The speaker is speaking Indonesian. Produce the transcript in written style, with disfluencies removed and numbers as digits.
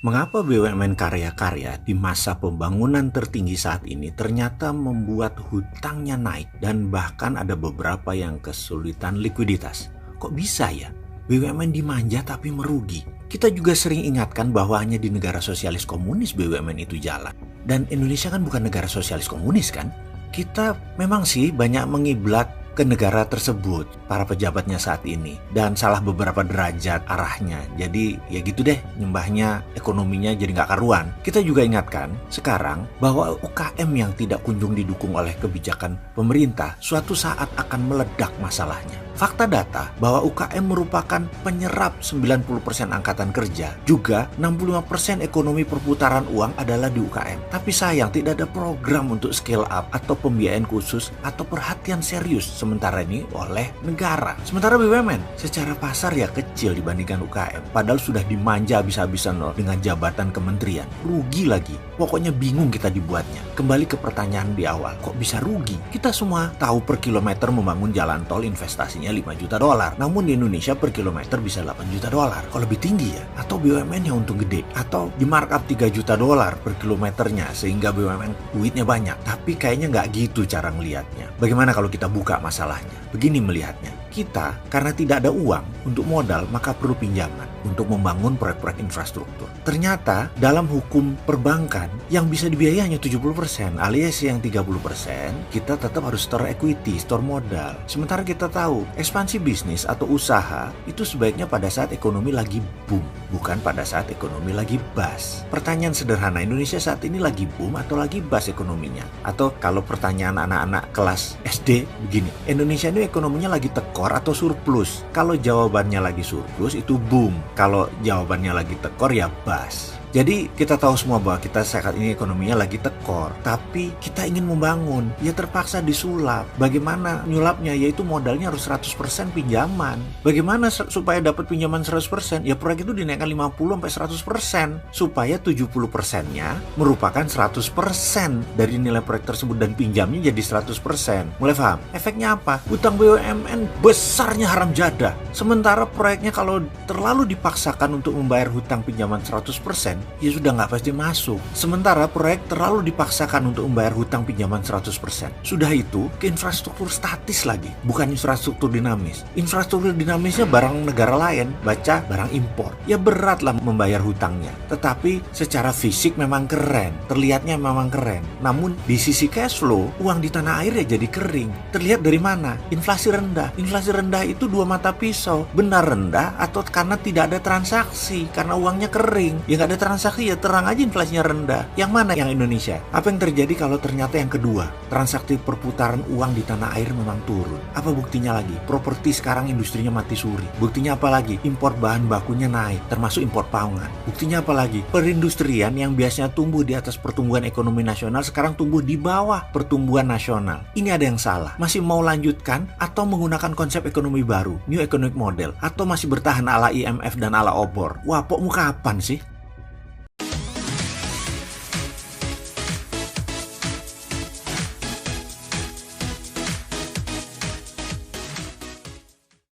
Mengapa BUMN karya-karya di masa pembangunan tertinggi saat ini ternyata membuat hutangnya naik dan bahkan ada beberapa yang kesulitan likuiditas? Kok bisa ya? BUMN dimanja tapi merugi. Kita juga sering ingatkan bahwa hanya di negara sosialis komunis BUMN itu jalan. Dan Indonesia kan bukan negara sosialis komunis kan? Kita memang sih banyak mengiblat ke negara tersebut, para pejabatnya saat ini, dan salah beberapa derajat arahnya. Jadi ya gitu deh, nyembahnya ekonominya jadi nggak karuan. Kita juga ingatkan sekarang bahwa UKM yang tidak kunjung didukung oleh kebijakan pemerintah suatu saat akan meledak masalahnya. Fakta data bahwa UKM merupakan penyerap 90% angkatan kerja, juga 65% ekonomi perputaran uang adalah di UKM. Tapi sayang tidak ada program untuk scale up atau pembiayaan khusus atau perhatian serius sementara ini oleh negara. Sementara BUMN secara pasar ya kecil dibandingkan UKM, padahal sudah dimanja habis-habisan loh dengan jabatan kementerian. Rugi lagi. Pokoknya bingung kita dibuatnya. Kembali ke pertanyaan di awal, kok bisa rugi? Kita semua tahu per kilometer membangun jalan tol investasinya 5 juta dolar. Namun di Indonesia per kilometer bisa 8 juta dolar. Kok lebih tinggi ya? Atau BUMN yang untung gede? Atau di markup 3 juta dolar per kilometernya sehingga BUMN duitnya banyak? Tapi kayaknya nggak gitu cara ngelihatnya. Bagaimana kalau kita buka masalahnya? Begini melihatnya. Kita karena tidak ada uang untuk modal maka perlu pinjaman untuk membangun proyek-proyek infrastruktur. Ternyata dalam hukum perbankan yang bisa dibiayai hanya 70% alias yang 30% kita tetap harus store equity, store modal. Sementara kita tahu ekspansi bisnis atau usaha itu sebaiknya pada saat ekonomi lagi boom, bukan pada saat ekonomi lagi bust. Pertanyaan sederhana, Indonesia saat ini lagi boom atau lagi bust ekonominya? Atau kalau pertanyaan anak-anak kelas SD begini, Indonesia ini ekonominya lagi tekor atau surplus? Kalau jawabannya lagi surplus itu boom, kalau jawabannya lagi tekor ya bust. Jadi kita tahu semua bahwa kita saat ini ekonominya lagi tekor, tapi kita ingin membangun, ya terpaksa disulap. Bagaimana nyulapnya? Yaitu modalnya harus 100% pinjaman. Bagaimana supaya dapat pinjaman 100%? Ya proyek itu dinaikkan 50-100% supaya 70%-nya merupakan 100% dari nilai proyek tersebut dan pinjamnya jadi 100%. Mulai paham? Efeknya apa? Hutang BUMN besarnya haram jadah. Sementara proyeknya kalau terlalu dipaksakan untuk membayar hutang pinjaman 100%, ya sudah nggak pasti masuk. Sementara proyek terlalu dipaksakan untuk membayar hutang pinjaman 100%. Sudah itu ke infrastruktur statis lagi, bukan infrastruktur dinamis. Infrastruktur dinamisnya barang negara lain, baca barang impor. Ya berat lah membayar hutangnya. Tetapi secara fisik memang keren, terlihatnya memang keren. Namun di sisi cash flow, uang di tanah air ya jadi kering. Terlihat dari mana? Inflasi rendah. Inflasi rendah itu dua mata pisau. Benar rendah atau karena tidak ada transaksi, karena uangnya kering. Ya nggak ada transaksi ya terang aja inflasinya rendah. Yang mana yang Indonesia? Apa yang terjadi kalau ternyata yang kedua, transaksi perputaran uang di tanah air memang turun? Apa buktinya lagi? Properti sekarang industrinya mati suri. Buktinya apa lagi? Impor bahan bakunya naik, termasuk impor pangan. Buktinya apa lagi? Perindustrian yang biasanya tumbuh di atas pertumbuhan ekonomi nasional sekarang tumbuh di bawah pertumbuhan nasional. Ini ada yang salah. Masih mau lanjutkan atau menggunakan konsep ekonomi baru, new economic model, atau masih bertahan ala IMF dan ala obor? Wah, pokoknya kapan sih?